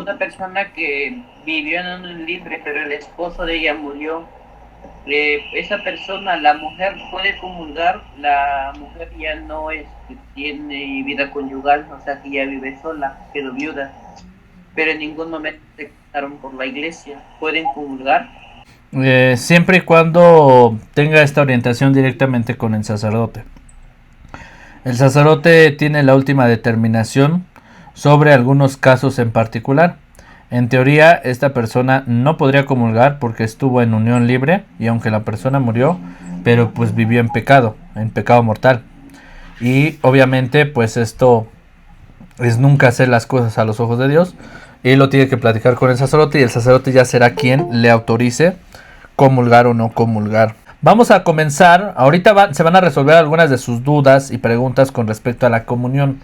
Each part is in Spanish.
una persona que vivió en un libre, pero el esposo de ella murió. Esa persona, la mujer puede comulgar, la mujer ya no tiene vida conyugal, o sea que ya vive sola, quedó viuda, pero en ningún momento se casaron por la iglesia. ¿Pueden comulgar? Siempre y cuando tenga esta orientación directamente con el sacerdote. El sacerdote tiene la última determinación sobre algunos casos en particular. En teoría, esta persona no podría comulgar porque estuvo en unión libre y aunque la persona murió, pero pues vivió en pecado mortal. Y obviamente, pues esto es nunca hacer las cosas a los ojos de Dios. Y lo tiene que platicar con el sacerdote y el sacerdote ya será quien le autorice comulgar o no comulgar. Vamos a comenzar. Ahorita se van a resolver algunas de sus dudas y preguntas con respecto a la comunión,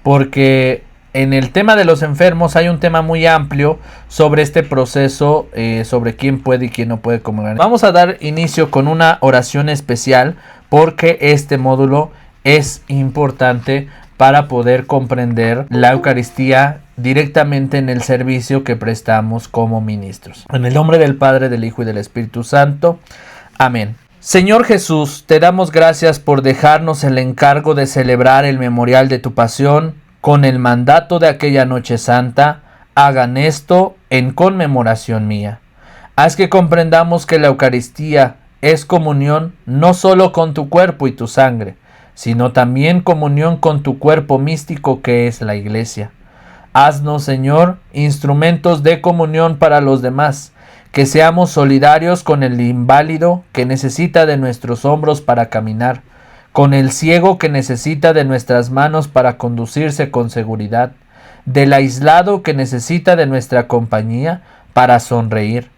porque en el tema de los enfermos hay un tema muy amplio sobre este proceso, sobre quién puede y quién no puede comulgar. Vamos a dar inicio con una oración especial porque este módulo es importante para poder comprender la Eucaristía directamente en el servicio que prestamos como ministros. En el nombre del Padre, del Hijo y del Espíritu Santo. Amén. Señor Jesús, te damos gracias por dejarnos el encargo de celebrar el memorial de tu pasión con el mandato de aquella noche santa. Hagan esto en conmemoración mía. Haz que comprendamos que la Eucaristía es comunión no solo con tu cuerpo y tu sangre, sino también comunión con tu cuerpo místico que es la Iglesia. Haznos, Señor, instrumentos de comunión para los demás, que seamos solidarios con el inválido que necesita de nuestros hombros para caminar, con el ciego que necesita de nuestras manos para conducirse con seguridad, del aislado que necesita de nuestra compañía para sonreír.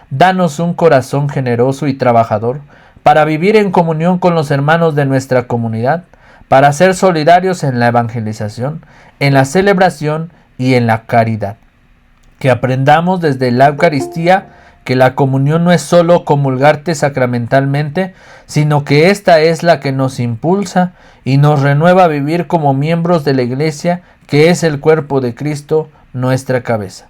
Danos un corazón generoso y trabajador, para vivir en comunión con los hermanos de nuestra comunidad, para ser solidarios en la evangelización, en la celebración y en la caridad. Que aprendamos desde la Eucaristía que la comunión no es solo comulgarte sacramentalmente, sino que esta es la que nos impulsa y nos renueva a vivir como miembros de la Iglesia, que es el cuerpo de Cristo, nuestra cabeza.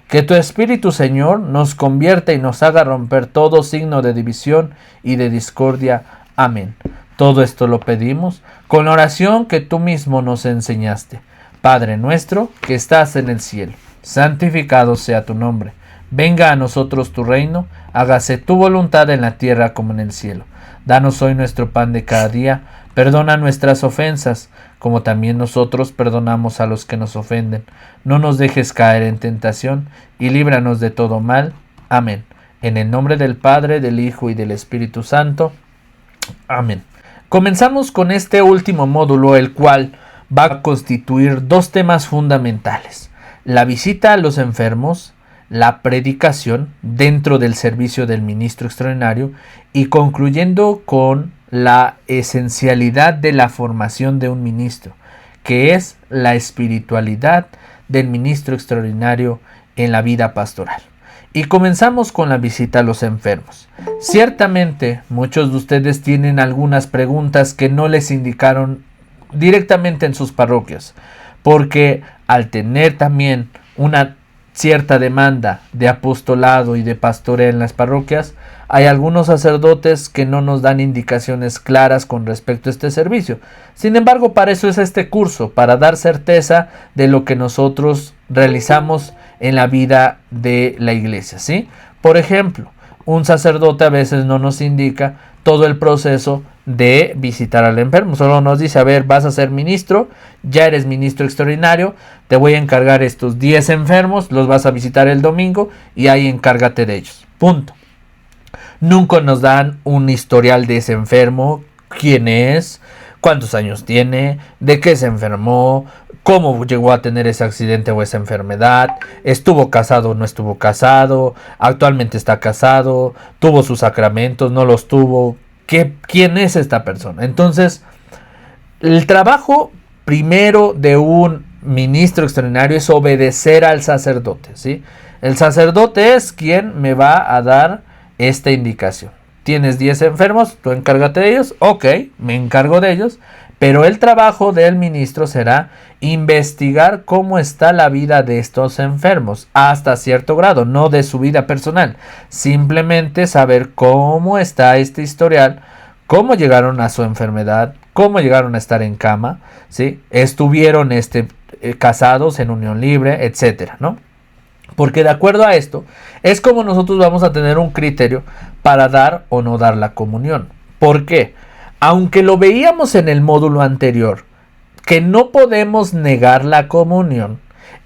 Que tu Espíritu, Señor, nos convierta y nos haga romper todo signo de división y de discordia. Amén. Todo esto lo pedimos con la oración que tú mismo nos enseñaste. Padre nuestro que estás en el cielo, santificado sea tu nombre. Venga a nosotros tu reino, hágase tu voluntad en la tierra como en el cielo. Danos hoy nuestro pan de cada día, perdona nuestras ofensas, como también nosotros perdonamos a los que nos ofenden. No nos dejes caer en tentación, y líbranos de todo mal. Amén. En el nombre del Padre, del Hijo y del Espíritu Santo. Amén. Comenzamos con este último módulo, el cual va a constituir dos temas fundamentales: la visita a los enfermos, la predicación dentro del servicio del ministro extraordinario y concluyendo con la esencialidad de la formación de un ministro, que es la espiritualidad del ministro extraordinario en la vida pastoral. Y comenzamos con la visita a los enfermos. Ciertamente muchos de ustedes tienen algunas preguntas que no les indicaron directamente en sus parroquias, porque al tener también una cierta demanda de apostolado y de pastoreo en las parroquias, hay algunos sacerdotes que no nos dan indicaciones claras con respecto a este servicio. Sin embargo, para eso es este curso, para dar certeza de lo que nosotros realizamos en la vida de la iglesia, ¿sí? Por ejemplo, un sacerdote a veces no nos indica todo el proceso de visitar al enfermo. Solo nos dice, a ver, vas a ser ministro, ya eres ministro extraordinario, te voy a encargar estos 10 enfermos, los vas a visitar el domingo y ahí encárgate de ellos. Punto. Nunca nos dan un historial de ese enfermo, quién es, cuántos años tiene, de qué se enfermó, cómo llegó a tener ese accidente o esa enfermedad, estuvo casado o no estuvo casado, actualmente está casado, tuvo sus sacramentos, no los tuvo, quién es esta persona. Entonces, el trabajo primero de un ministro extraordinario es obedecer al sacerdote, ¿sí? El sacerdote es quien me va a dar esta indicación. Tienes 10 enfermos, tú encárgate de ellos, ok, me encargo de ellos, Pero el trabajo del ministro será investigar cómo está la vida de estos enfermos hasta cierto grado, no de su vida personal, simplemente saber cómo está este historial, cómo llegaron a su enfermedad, cómo llegaron a estar en cama, ¿sí? Estuvieron casados en unión libre, etcétera, ¿no? Porque de acuerdo a esto, es como nosotros vamos a tener un criterio para dar o no dar la comunión. ¿Por qué? Aunque lo veíamos en el módulo anterior, que no podemos negar la comunión,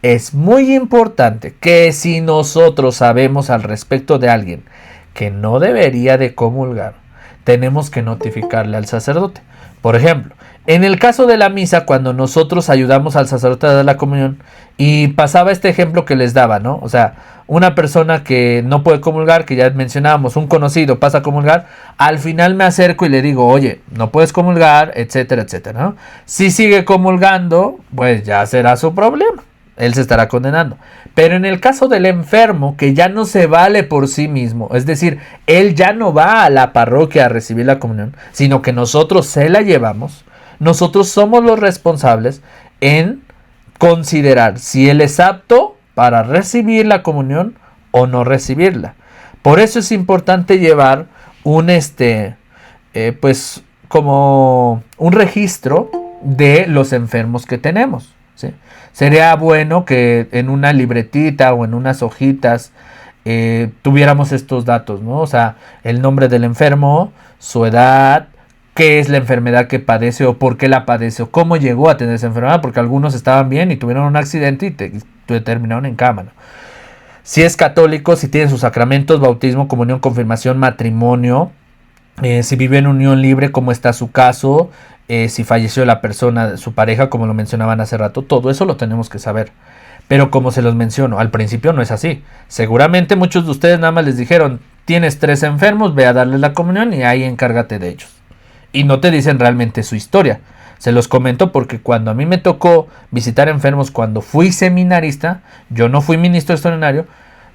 es muy importante que si nosotros sabemos al respecto de alguien que no debería de comulgar, tenemos que notificarle al sacerdote. Por ejemplo, en el caso de la misa, cuando nosotros ayudamos al sacerdote a dar la comunión, y pasaba este ejemplo que les daba, ¿no? O sea, una persona que no puede comulgar, que ya mencionábamos, un conocido pasa a comulgar, al final me acerco y le digo, oye, no puedes comulgar, etcétera, etcétera, ¿no? Si sigue comulgando, pues ya será su problema, él se estará condenando. Pero en el caso del enfermo, que ya no se vale por sí mismo, es decir, él ya no va a la parroquia a recibir la comunión, sino que nosotros se la llevamos, nosotros somos los responsables en considerar si él es apto para recibir la comunión o no recibirla. Por eso es importante llevar un pues como un registro de los enfermos que tenemos, ¿sí? Sería bueno que en una libretita o en unas hojitas tuviéramos estos datos, ¿no? O sea, el nombre del enfermo, su edad, qué es la enfermedad que padece o por qué la padece o cómo llegó a tener esa enfermedad, porque algunos estaban bien y tuvieron un accidente y terminaron en cama, ¿no? Si es católico, si tiene sus sacramentos, bautismo, comunión, confirmación, matrimonio, si vive en unión libre, cómo está su caso, si falleció la persona, su pareja, como lo mencionaban hace rato, todo eso lo tenemos que saber. Pero como se los menciono, al principio no es así. Seguramente muchos de ustedes nada más les dijeron, tienes 3 enfermos, ve a darles la comunión y ahí encárgate de ellos. Y no te dicen realmente su historia. Se los comento porque cuando a mí me tocó visitar enfermos, cuando fui seminarista, yo no fui ministro extraordinario,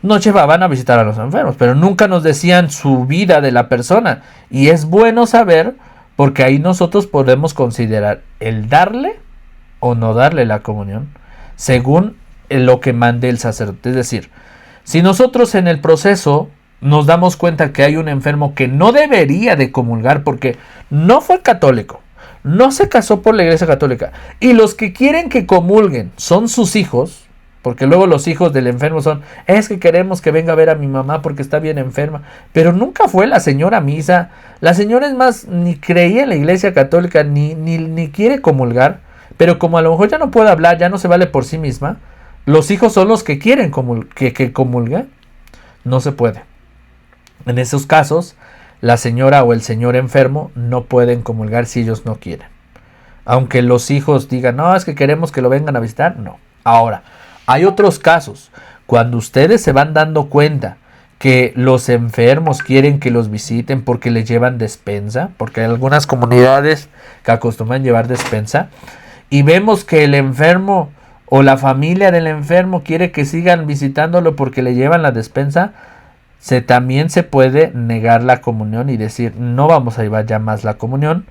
nos llevaban a visitar a los enfermos, pero nunca nos decían su vida de la persona. Y es bueno saber, porque ahí nosotros podemos considerar el darle o no darle la comunión, según lo que mande el sacerdote. Es decir, si nosotros en el proceso nos damos cuenta que hay un enfermo que no debería de comulgar porque no fue católico, no se casó por la iglesia católica, y los que quieren que comulguen son sus hijos, porque luego los hijos del enfermo son, es que queremos que venga a ver a mi mamá porque está bien enferma, pero nunca fue la señora a misa, la señora es más, ni creía en la iglesia católica, ni quiere comulgar, pero como a lo mejor ya no puede hablar, ya no se vale por sí misma, los hijos son los que quieren que comulgue, no se puede. En esos casos, la señora o el señor enfermo no pueden comulgar si ellos no quieren. Aunque los hijos digan, no, es que queremos que lo vengan a visitar, no. Ahora, hay otros casos, cuando ustedes se van dando cuenta que los enfermos quieren que los visiten porque les llevan despensa, porque hay algunas comunidades que acostumbran llevar despensa, y vemos que el enfermo o la familia del enfermo quiere que sigan visitándolo porque le llevan la despensa, también se puede negar la comunión y decir, no vamos a llevar ya más la comunión,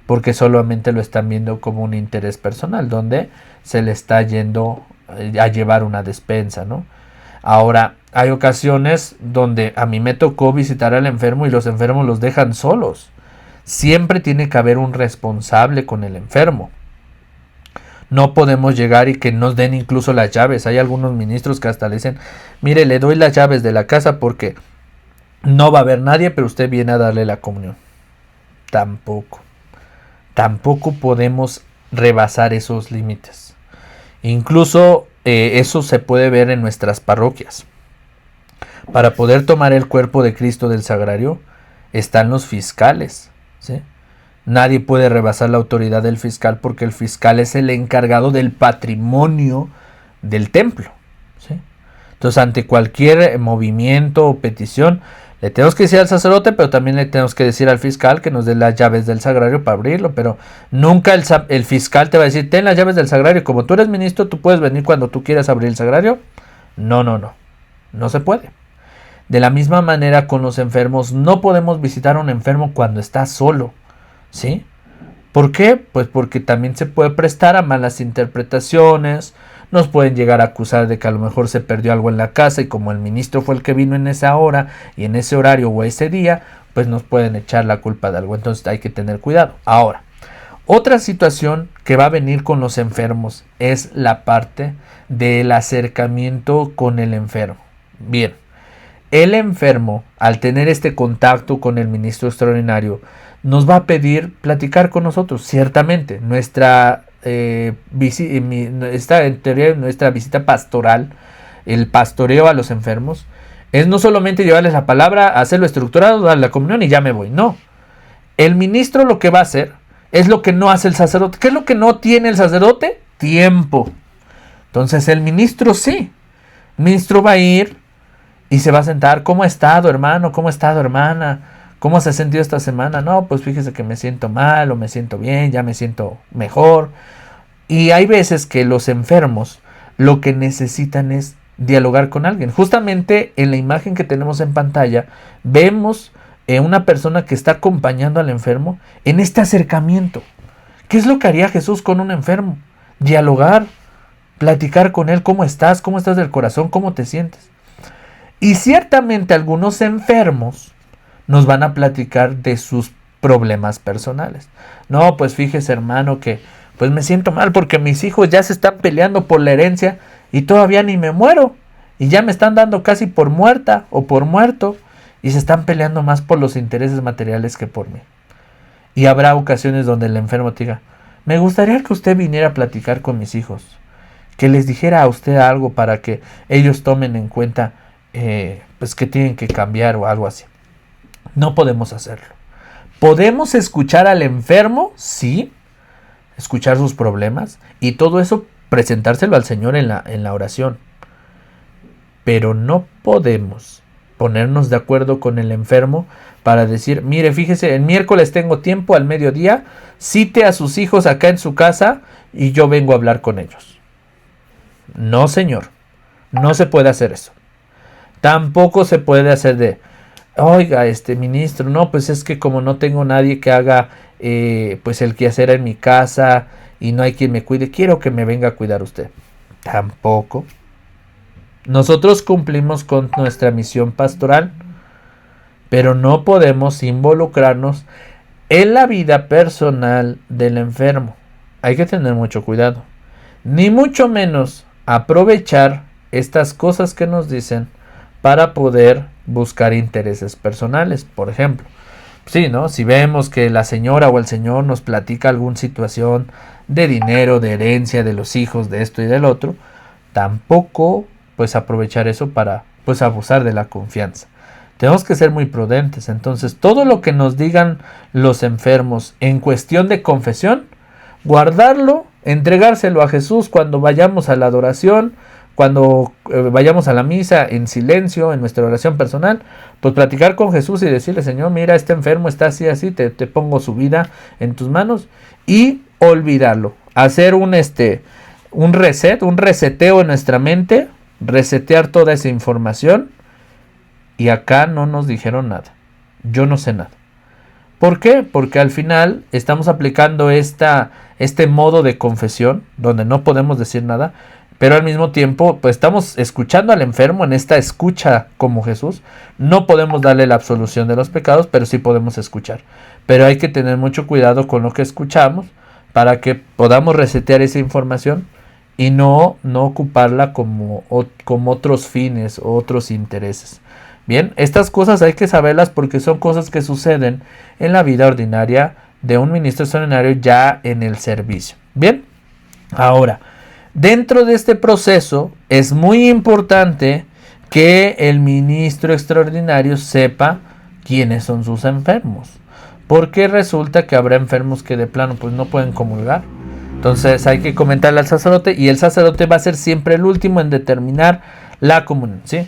porque solamente lo están viendo como un interés personal, donde se le está yendo a llevar una despensa, ¿no? Ahora, hay ocasiones donde a mí me tocó visitar al enfermo y los enfermos los dejan solos. Siempre tiene que haber un responsable con el enfermo. No podemos llegar y que nos den incluso las llaves. Hay algunos ministros que hasta le dicen, mire, le doy las llaves de la casa porque no va a haber nadie, pero usted viene a darle la comunión. Tampoco podemos rebasar esos límites. Incluso eso se puede ver en nuestras parroquias. Para poder tomar el cuerpo de Cristo del sagrario están los fiscales, ¿sí? Nadie puede rebasar la autoridad del fiscal porque el fiscal es el encargado del patrimonio del templo, ¿sí? Entonces, ante cualquier movimiento o petición, le tenemos que decir al sacerdote, pero también le tenemos que decir al fiscal que nos dé las llaves del sagrario para abrirlo. Pero nunca el fiscal te va a decir, ten las llaves del sagrario. Como tú eres ministro, tú puedes venir cuando tú quieras abrir el sagrario. No se puede. De la misma manera con los enfermos, no podemos visitar a un enfermo cuando está solo, ¿sí? ¿Por qué? Pues porque también se puede prestar a malas interpretaciones, nos pueden llegar a acusar de que a lo mejor se perdió algo en la casa y como el ministro fue el que vino en esa hora y en ese horario o ese día, pues nos pueden echar la culpa de algo. Entonces hay que tener cuidado. Ahora, otra situación que va a venir con los enfermos es la parte del acercamiento con el enfermo. Bien, el enfermo, al tener este contacto con el ministro extraordinario, nos va a pedir platicar con nosotros. Ciertamente, nuestra visita pastoral, el pastoreo a los enfermos, es no solamente llevarles la palabra, hacerlo estructurado, dar la comunión y ya me voy. No. El ministro lo que va a hacer es lo que no hace el sacerdote. ¿Qué es lo que no tiene el sacerdote? Tiempo. Entonces el ministro sí. El ministro va a ir y se va a sentar. ¿Cómo ha estado, hermano? ¿Cómo ha estado, hermana? ¿Cómo se ha sentido esta semana? No, pues fíjese que me siento mal o me siento bien, ya me siento mejor. Y hay veces que los enfermos lo que necesitan es dialogar con alguien. Justamente en la imagen que tenemos en pantalla vemos una persona que está acompañando al enfermo en este acercamiento. ¿Qué es lo que haría Jesús con un enfermo? Dialogar, platicar con él. ¿Cómo estás del corazón? ¿Cómo te sientes? Y ciertamente algunos enfermos nos van a platicar de sus problemas personales. No, pues fíjese, hermano, que pues me siento mal porque mis hijos ya se están peleando por la herencia y todavía ni me muero. Y ya me están dando casi por muerta o por muerto. Y se están peleando más por los intereses materiales que por mí. Y habrá ocasiones donde el enfermo te diga, me gustaría que usted viniera a platicar con mis hijos. Que les dijera a usted algo para que ellos tomen en cuenta pues que tienen que cambiar o algo así. No podemos hacerlo. ¿Podemos escuchar al enfermo? Sí. Escuchar sus problemas. Y todo eso presentárselo al Señor en la oración. Pero no podemos ponernos de acuerdo con el enfermo para decir, mire, fíjese, el miércoles tengo tiempo al mediodía, cite a sus hijos acá en su casa y yo vengo a hablar con ellos. No, señor, no se puede hacer eso. Tampoco se puede hacer de, oiga, ministro, no, pues es que como no tengo nadie que haga pues el quehacer en mi casa y no hay quien me cuide, quiero que me venga a cuidar usted. Tampoco. Nosotros cumplimos con nuestra misión pastoral, pero no podemos involucrarnos en la vida personal del enfermo. Hay que tener mucho cuidado. Ni mucho menos aprovechar estas cosas que nos dicen para poder buscar intereses personales. Por ejemplo, sí, ¿no? Si vemos que la señora o el señor nos platica alguna situación de dinero, de herencia, de los hijos, de esto y del otro, tampoco pues aprovechar eso para pues abusar de la confianza. Tenemos que ser muy prudentes. Entonces, todo lo que nos digan los enfermos en cuestión de confesión, guardarlo, entregárselo a Jesús cuando vayamos a la adoración, cuando vayamos a la misa en silencio, en nuestra oración personal, pues platicar con Jesús y decirle, Señor, mira, este enfermo está así, así, te pongo su vida en tus manos, y olvidarlo. Hacer un reseteo en nuestra mente, resetear toda esa información, y acá no nos dijeron nada. Yo no sé nada. ¿Por qué? Porque al final estamos aplicando este modo de confesión, donde no podemos decir nada, pero al mismo tiempo pues estamos escuchando al enfermo en esta escucha como Jesús. No podemos darle la absolución de los pecados, pero sí podemos escuchar. Pero hay que tener mucho cuidado con lo que escuchamos para que podamos resetear esa información y no ocuparla como otros fines o otros intereses. Bien, estas cosas hay que saberlas porque son cosas que suceden en la vida ordinaria de un ministro extraordinario ya en el servicio. Bien, ahora, dentro de este proceso es muy importante que el ministro extraordinario sepa quiénes son sus enfermos, porque resulta que habrá enfermos que de plano pues no pueden comulgar. Entonces hay que comentarle al sacerdote y el sacerdote va a ser siempre el último en determinar la comunión, ¿sí?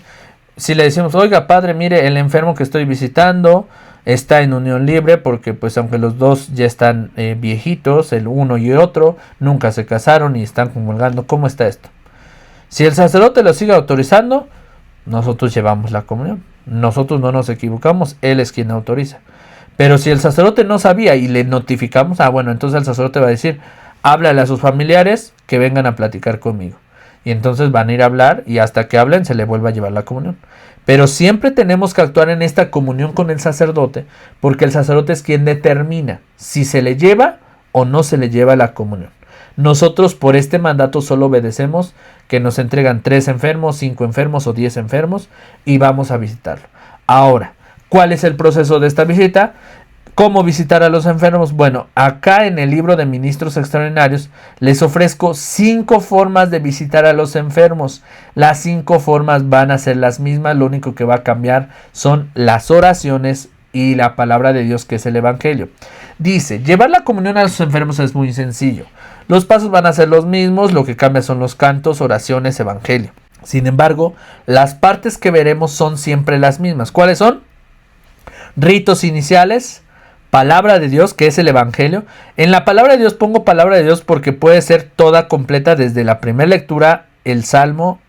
Si le decimos, oiga padre, mire, el enfermo que estoy visitando está en unión libre porque pues aunque los dos ya están viejitos, el uno y el otro, nunca se casaron y están comulgando, ¿cómo está esto? Si el sacerdote lo sigue autorizando, nosotros llevamos la comunión. Nosotros no nos equivocamos, él es quien autoriza. Pero si el sacerdote no sabía y le notificamos, bueno, entonces el sacerdote va a decir, háblale a sus familiares que vengan a platicar conmigo. Y entonces van a ir a hablar y hasta que hablen se le vuelva a llevar la comunión. Pero siempre tenemos que actuar en esta comunión con el sacerdote, porque el sacerdote es quien determina si se le lleva o no se le lleva la comunión. Nosotros por este mandato solo obedecemos que nos entregan 3 enfermos, 5 enfermos o 10 enfermos y vamos a visitarlo. Ahora, ¿cuál es el proceso de esta visita? ¿Cómo visitar a los enfermos? Bueno, acá en el libro de Ministros Extraordinarios les ofrezco 5 formas de visitar a los enfermos. Las 5 formas van a ser las mismas, lo único que va a cambiar son las oraciones y la palabra de Dios, que es el Evangelio. Dice, llevar la comunión a los enfermos es muy sencillo. Los pasos van a ser los mismos, lo que cambia son los cantos, oraciones, Evangelio. Sin embargo, las partes que veremos son siempre las mismas. ¿Cuáles son? Ritos iniciales, palabra de Dios, que es el Evangelio. En la palabra de Dios pongo palabra de Dios porque puede ser toda completa desde la primera lectura, el Salmo,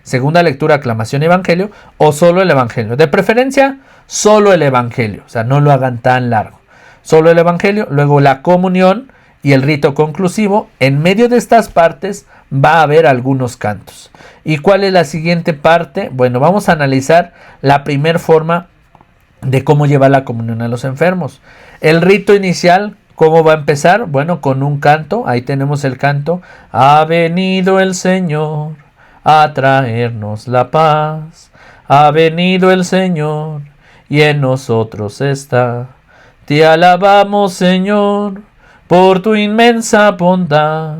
segunda lectura, aclamación, Evangelio, o solo el Evangelio. De preferencia, solo el Evangelio, o sea, no lo hagan tan largo. Solo el Evangelio, luego la comunión y el rito conclusivo. En medio de estas partes va a haber algunos cantos. ¿Y cuál es la siguiente parte? Bueno, vamos a analizar la primera forma de cómo llevar la comunión a los enfermos. El rito inicial, ¿cómo va a empezar? Bueno, con un canto. Ahí tenemos el canto. Ha venido el Señor a traernos la paz. Ha venido el Señor y en nosotros está. Te alabamos, Señor, por tu inmensa bondad.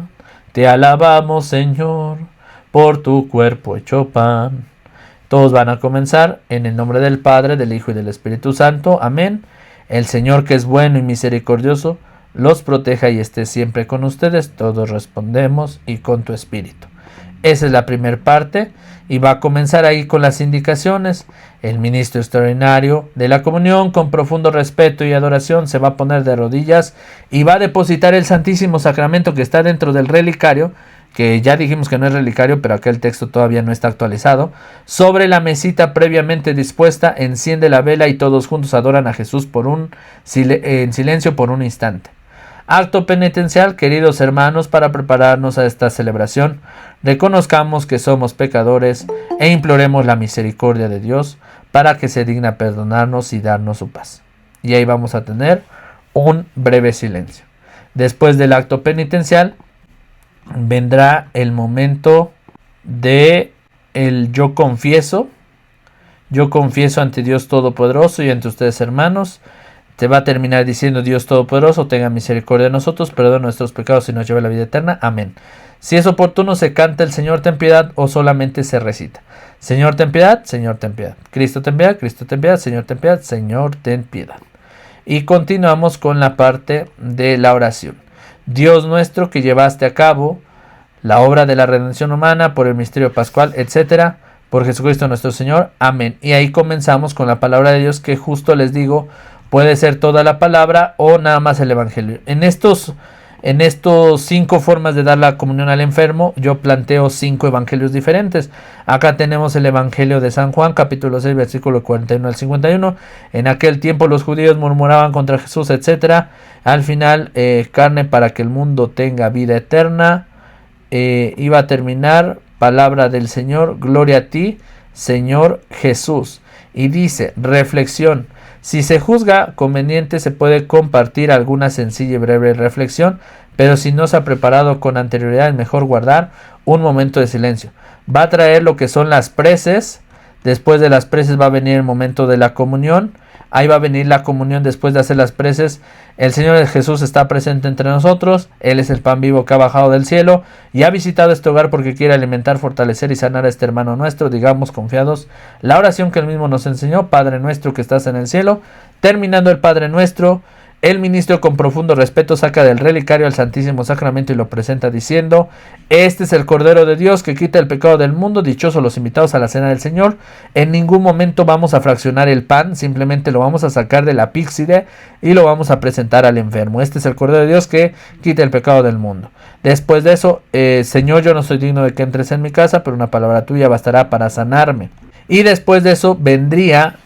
Te alabamos, Señor, por tu cuerpo hecho pan. Todos van a comenzar en el nombre del Padre, del Hijo y del Espíritu Santo. Amén. El Señor, que es bueno y misericordioso, los proteja y esté siempre con ustedes. Todos respondemos, y con tu espíritu. Esa es la primera parte y va a comenzar ahí con las indicaciones. El ministro extraordinario de la comunión, con profundo respeto y adoración, se va a poner de rodillas y va a depositar el Santísimo Sacramento que está dentro del relicario, que ya dijimos que no es relicario, pero aquel texto todavía no está actualizado. Sobre la mesita previamente dispuesta, enciende la vela y todos juntos adoran a Jesús en silencio por un instante. Acto penitencial, queridos hermanos, para prepararnos a esta celebración, reconozcamos que somos pecadores e imploremos la misericordia de Dios para que se digna perdonarnos y darnos su paz. Y ahí vamos a tener un breve silencio. Después del acto penitencial vendrá el momento de el yo confieso. Yo confieso ante Dios Todopoderoso y ante ustedes, hermanos. Te va a terminar diciendo: Dios Todopoderoso, tenga misericordia de nosotros, perdona nuestros pecados y nos lleve a la vida eterna. Amén. Si es oportuno, se canta el Señor ten piedad o solamente se recita: Señor ten piedad, Señor ten piedad. Cristo ten piedad, Cristo ten piedad, Señor ten piedad, Señor ten piedad. Y continuamos con la parte de la oración. Dios nuestro, que llevaste a cabo la obra de la redención humana por el misterio pascual, etc., por Jesucristo nuestro Señor. Amén. Y ahí comenzamos con la palabra de Dios, que justo les digo, puede ser toda la palabra o nada más el Evangelio. En estos 5 formas de dar la comunión al enfermo, yo planteo 5 evangelios diferentes. Acá tenemos el Evangelio de San Juan, capítulo 6, versículo 41 al 51. En aquel tiempo los judíos murmuraban contra Jesús, etc. Al final, carne para que el mundo tenga vida eterna. Iba a terminar, palabra del Señor, gloria a ti, Señor Jesús. Y dice, reflexión. Si se juzga conveniente, se puede compartir alguna sencilla y breve reflexión, pero si no se ha preparado con anterioridad, es mejor guardar un momento de silencio. Va a traer lo que son las preces. Después de las preces va a venir el momento de la comunión. Ahí va a venir la comunión después de hacer las preces. El Señor Jesús está presente entre nosotros. Él es el pan vivo que ha bajado del cielo y ha visitado este hogar porque quiere alimentar, fortalecer y sanar a este hermano nuestro. Digamos confiados la oración que él mismo nos enseñó: Padre nuestro que estás en el cielo. Terminando el Padre nuestro, el ministro con profundo respeto saca del relicario al Santísimo Sacramento y lo presenta diciendo: Este es el Cordero de Dios que quita el pecado del mundo. Dichosos los invitados a la cena del Señor. En ningún momento vamos a fraccionar el pan, simplemente lo vamos a sacar de la píxide y lo vamos a presentar al enfermo. Este es el Cordero de Dios que quita el pecado del mundo. Después de eso, Señor, yo no soy digno de que entres en mi casa, pero una palabra tuya bastará para sanarme. Y después de eso vendría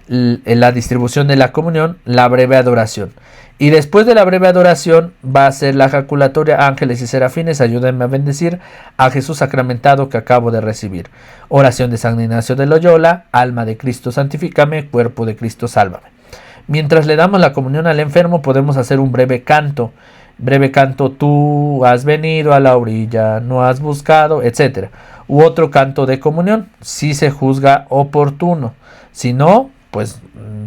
la distribución de la comunión, la breve adoración. Y después de la breve adoración va a ser la ejaculatoria. Ángeles y serafines, ayúdenme a bendecir a Jesús sacramentado que acabo de recibir. Oración de San Ignacio de Loyola. Alma de Cristo, santifícame. Cuerpo de Cristo, sálvame. Mientras le damos la comunión al enfermo, podemos hacer un breve canto. Breve canto, tú has venido a la orilla, no has buscado, etc. U otro canto de comunión, si se juzga oportuno. Si no, pues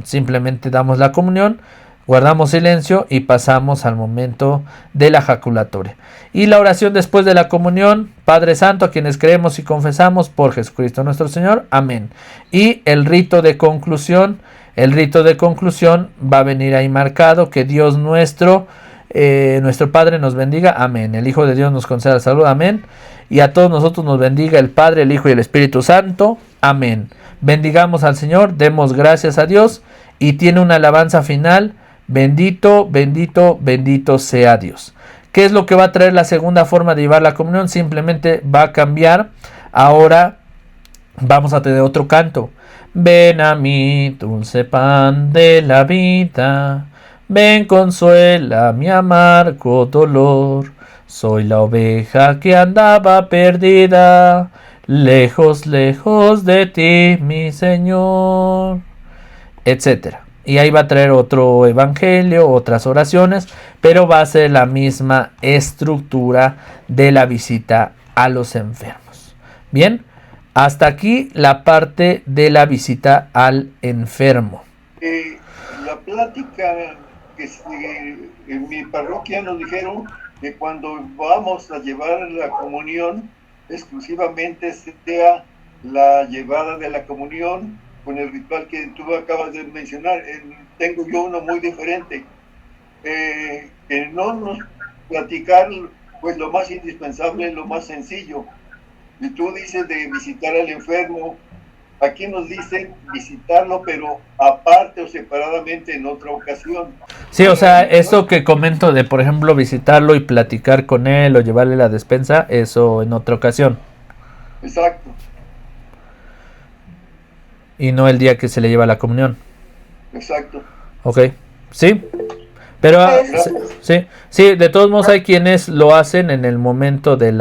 simplemente damos la comunión, guardamos silencio y pasamos al momento de la ejaculatoria. Y la oración después de la comunión: Padre Santo, a quienes creemos y confesamos por Jesucristo nuestro Señor. Amén. Y el rito de conclusión va a venir ahí marcado: que Dios nuestro Padre nos bendiga. Amén. El Hijo de Dios nos conceda salud. Amén. Y a todos nosotros nos bendiga el Padre, el Hijo y el Espíritu Santo. Amén. Bendigamos al Señor, demos gracias a Dios. Y tiene una alabanza final: bendito, bendito, bendito sea Dios. ¿Qué es lo que va a traer la segunda forma de llevar la comunión? Simplemente va a cambiar. Ahora vamos a tener otro canto. Ven a mí, dulce pan de la vida. Ven, consuela mi amargo dolor. Soy la oveja que andaba perdida, lejos, lejos de ti, mi Señor, etcétera. Y ahí va a traer otro evangelio, otras oraciones, pero va a ser la misma estructura de la visita a los enfermos. Bien, hasta aquí la parte de la visita al enfermo. La plática que en mi parroquia nos dijeron que cuando vamos a llevar la comunión, exclusivamente sea la llevada de la comunión con el ritual que tú acabas de mencionar. Tengo yo uno muy diferente, que no nos platicar pues lo más indispensable, lo más sencillo. Y tú dices de visitar al enfermo. Aquí nos dicen visitarlo, pero aparte o separadamente en otra ocasión. Sí, o sea, eso que comento de, por ejemplo, visitarlo y platicar con él o llevarle la despensa, eso en otra ocasión. Exacto. Y no el día que se le lleva la comunión. Exacto. Ok, sí. Pero sí, de todos modos hay quienes lo hacen en el momento de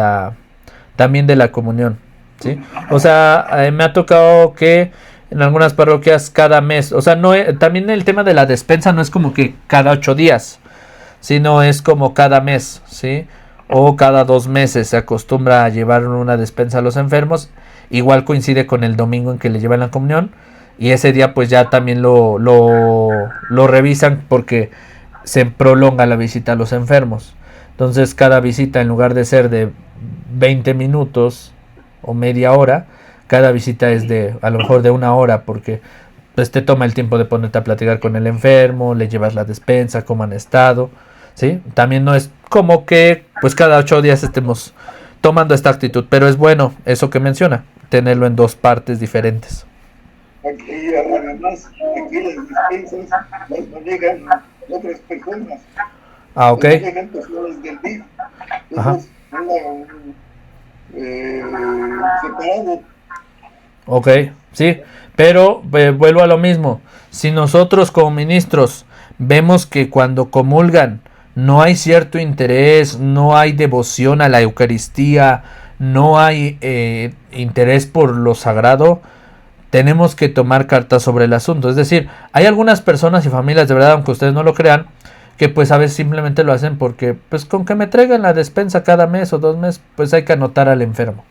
también de la comunión. ¿Sí? O sea, me ha tocado que en algunas parroquias cada mes, o sea, también el tema de la despensa no es como que cada 8 días, sino es como cada mes, ¿sí? O cada 2 meses se acostumbra a llevar una despensa a los enfermos. Igual coincide con el domingo en que le llevan la comunión, y ese día pues ya también lo revisan porque se prolonga la visita a los enfermos. Entonces cada visita, en lugar de ser de 20 minutos o media hora, cada visita es de a lo mejor de 1 hora, porque pues te toma el tiempo de ponerte a platicar con el enfermo, le llevas la despensa, cómo han estado, ¿sí? También no es como que pues cada 8 días estemos tomando esta actitud, pero es bueno eso que menciona, tenerlo en 2 partes diferentes. Y además aquí las despensas las manejan otras personas. Ah, ok. Las manejan personas del DIF. Entonces, separado. Ok, sí, pero vuelvo a lo mismo. Si nosotros como ministros vemos que cuando comulgan no hay cierto interés, no hay devoción a la Eucaristía, no hay interés por lo sagrado, tenemos que tomar cartas sobre el asunto. Es decir, hay algunas personas y familias, de verdad, aunque ustedes no lo crean, que pues a veces simplemente lo hacen porque pues con que me traigan la despensa cada mes o 2 meses, pues hay que anotar al enfermo.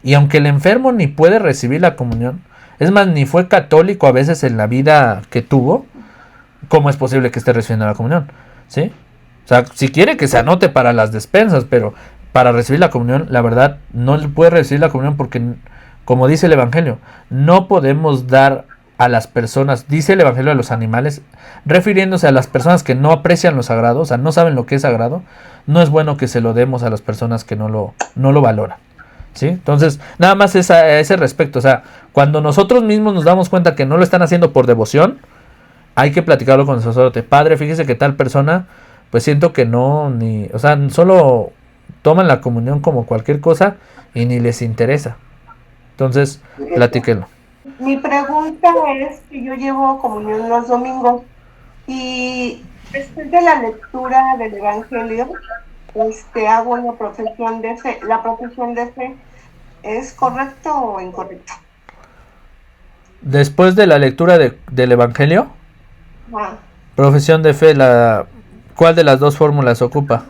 Y aunque el enfermo ni puede recibir la comunión, es más, ni fue católico a veces en la vida que tuvo, ¿cómo es posible que esté recibiendo la comunión? ¿Sí? O sea, si quiere que se anote para las despensas, pero para recibir la comunión, la verdad, no puede recibir la comunión porque, como dice el Evangelio, no podemos dar a las personas, dice el Evangelio, a los animales, refiriéndose a las personas que no aprecian lo sagrado, o sea, no saben lo que es sagrado. No es bueno que se lo demos a las personas que no lo valoran, ¿sí? Entonces, nada más a ese respecto, o sea, cuando nosotros mismos nos damos cuenta que no lo están haciendo por devoción, hay que platicarlo con el sacerdote. Padre, fíjese que tal persona, pues siento que o sea, solo toman la comunión como cualquier cosa y ni les interesa. Entonces, platíquenlo. Mi pregunta es que yo llevo comunión los domingos y después de la lectura del Evangelio, hago una profesión de fe. ¿La profesión de fe es correcto o incorrecto? Después de la lectura del Evangelio, profesión de fe, ¿cuál de las dos fórmulas ocupa?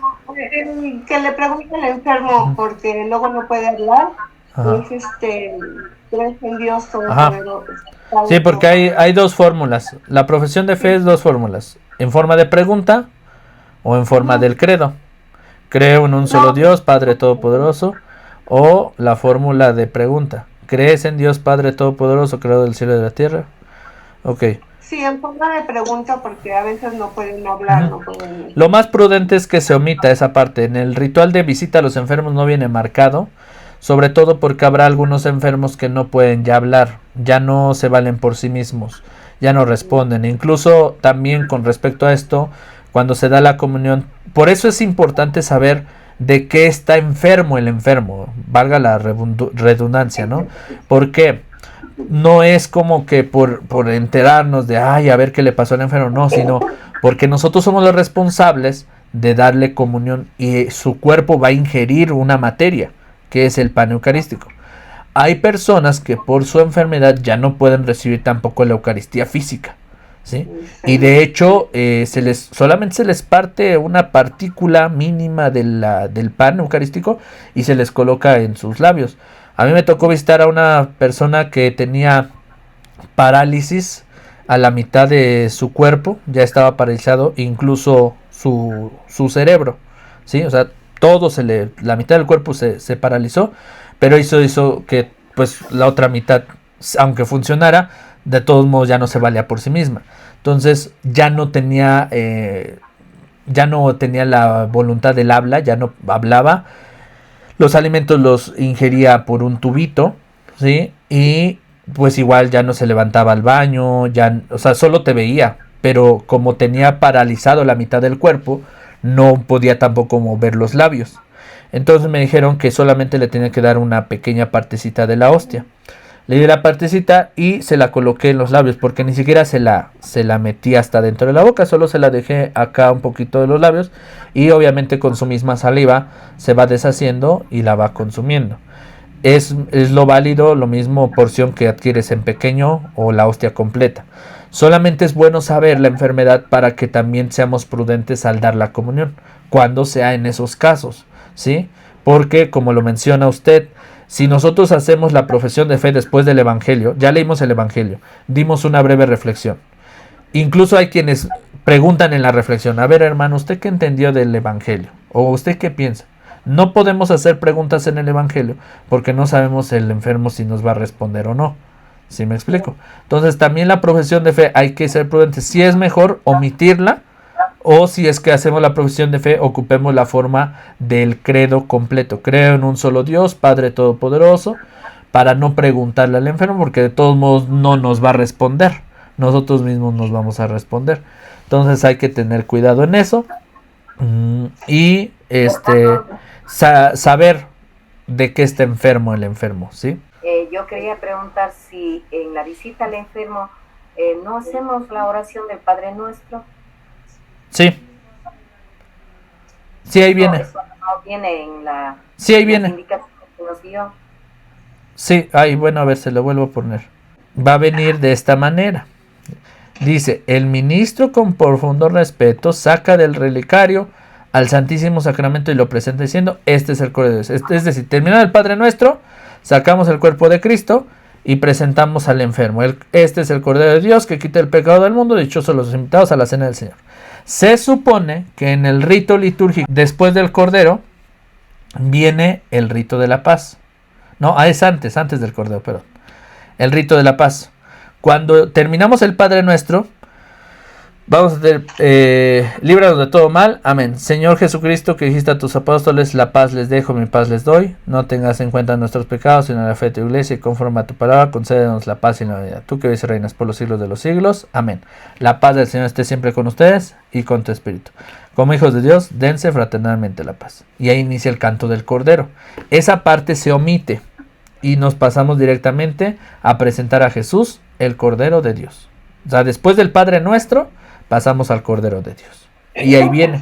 Que le pregunte al enfermo, porque luego no puede hablar. Es crees en Dios Todopoderoso. Sí, porque hay dos fórmulas. La profesión de fe es dos fórmulas: en forma de pregunta o en forma del credo. Creo en un solo Dios, Padre Todopoderoso. O la fórmula de pregunta: ¿crees en Dios Padre Todopoderoso, creador del cielo y de la tierra? Ok. Sí, en forma de pregunta, porque a veces no pueden hablar. No pueden... Lo más prudente es que se omita esa parte. En el ritual de visita a los enfermos no viene marcado, sobre todo porque habrá algunos enfermos que no pueden ya hablar, ya no se valen por sí mismos, ya no responden. Incluso también con respecto a esto, cuando se da la comunión, por eso es importante saber de qué está enfermo el enfermo, valga la redundancia, ¿no? Porque no es como que por enterarnos de, ay, a ver qué le pasó al enfermo, no, sino porque nosotros somos los responsables de darle comunión y su cuerpo va a ingerir una materia, que es el pan eucarístico. Hay personas que por su enfermedad ya no pueden recibir tampoco la Eucaristía física, ¿sí? Y de hecho solamente se les parte una partícula mínima del pan eucarístico y se les coloca en sus labios. A mí me tocó visitar a una persona que tenía parálisis a la mitad de su cuerpo, ya estaba paralizado, incluso su cerebro, ¿sí? O sea, la mitad del cuerpo se paralizó, pero eso hizo que pues la otra mitad, aunque funcionara, de todos modos ya no se valía por sí misma. Entonces ya no tenía la voluntad del habla, ya no hablaba. Los alimentos los ingería por un tubito, ¿sí? Y pues igual ya no se levantaba al baño, o sea, solo te veía, pero como tenía paralizado la mitad del cuerpo, no podía tampoco mover los labios. Entonces me dijeron que solamente le tenía que dar una pequeña partecita de la hostia. Le di la partecita y se la coloqué en los labios, porque ni siquiera se la metí hasta dentro de la boca, solo se la dejé acá un poquito de los labios y obviamente con su misma saliva se va deshaciendo y la va consumiendo. Es lo válido, lo mismo porción que adquieres en pequeño o la hostia completa. Solamente es bueno saber la enfermedad para que también seamos prudentes al dar la comunión, cuando sea en esos casos, ¿sí? Porque como lo menciona usted, si nosotros hacemos la profesión de fe después del Evangelio, ya leímos el Evangelio, dimos una breve reflexión. Incluso hay quienes preguntan en la reflexión, a ver hermano, ¿usted qué entendió del Evangelio? ¿O usted qué piensa? No podemos hacer preguntas en el Evangelio porque no sabemos el enfermo si nos va a responder o no. ¿Sí me explico? Entonces también la profesión de fe hay que ser prudentes. Si es mejor omitirla, o si es que hacemos la profesión de fe, ocupemos la forma del credo completo. Creo en un solo Dios, Padre Todopoderoso, para no preguntarle al enfermo, porque de todos modos no nos va a responder. Nosotros mismos nos vamos a responder. Entonces hay que tener cuidado en eso. Y saber de qué está enfermo el enfermo, ¿sí? Yo quería preguntar si en la visita al enfermo no hacemos la oración del Padre Nuestro. Sí. Sí, ahí viene. Eso no viene en la... Sí, ahí viene. Indicación que nos dio. Sí, ahí, bueno, a ver, se lo vuelvo a poner. Va a venir de esta manera. Dice, el ministro con profundo respeto saca del relicario al Santísimo Sacramento y lo presenta diciendo, este es el Cordero de Dios. Es decir, terminado el Padre Nuestro, sacamos el cuerpo de Cristo y presentamos al enfermo. Este es el Cordero de Dios que quita el pecado del mundo, dichosos los invitados a la cena del Señor. Se supone que en el rito litúrgico, después del Cordero, viene el rito de la paz. No, es antes del Cordero, perdón. El rito de la paz. Cuando terminamos el Padre Nuestro, vamos a hacer, líbranos de todo mal, amén. Señor Jesucristo, que dijiste a tus apóstoles, la paz les dejo, mi paz les doy. No tengas en cuenta nuestros pecados, sino la fe de tu iglesia, y conforme a tu palabra, concédenos la paz y la unidad. Tú que vives y reinas por los siglos de los siglos, amén. La paz del Señor esté siempre con ustedes y con tu espíritu. Como hijos de Dios, dense fraternalmente la paz. Y ahí inicia el canto del Cordero. Esa parte se omite y nos pasamos directamente a presentar a Jesús, el Cordero de Dios. O sea, después del Padre Nuestro, pasamos al Cordero de Dios. Y ahí viene.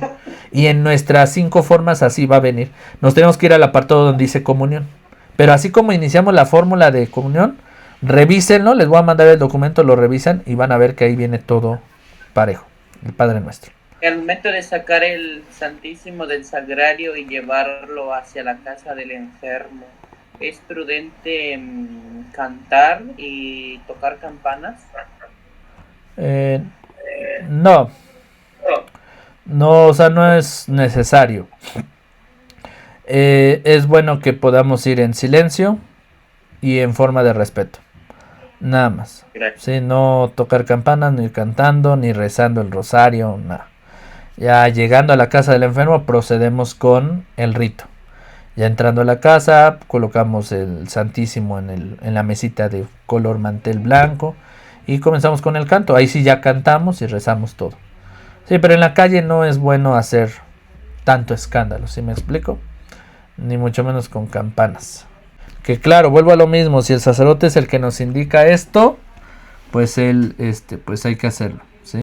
Y en nuestras 5 formas así va a venir. Nos tenemos que ir al apartado donde dice comunión. Pero así como iniciamos la fórmula de comunión, revísenlo, les voy a mandar el documento, lo revisan y van a ver que ahí viene todo parejo. El Padre Nuestro. Al momento de sacar el Santísimo del Sagrario y llevarlo hacia la casa del enfermo, ¿es prudente cantar y tocar campanas? No. No, o sea, no es necesario. Es bueno que podamos ir en silencio y en forma de respeto. Nada más. Sí, no tocar campanas, ni cantando, ni rezando el rosario, nada. Ya llegando a la casa del enfermo, procedemos con el rito. Ya entrando a la casa, colocamos el Santísimo en la mesita de color mantel blanco y comenzamos con el canto. Ahí sí ya cantamos y rezamos todo. Sí, pero en la calle no es bueno hacer tanto escándalo, ¿sí me explico? Ni mucho menos con campanas. Que claro, vuelvo a lo mismo, si el sacerdote es el que nos indica esto, pues él, pues hay que hacerlo.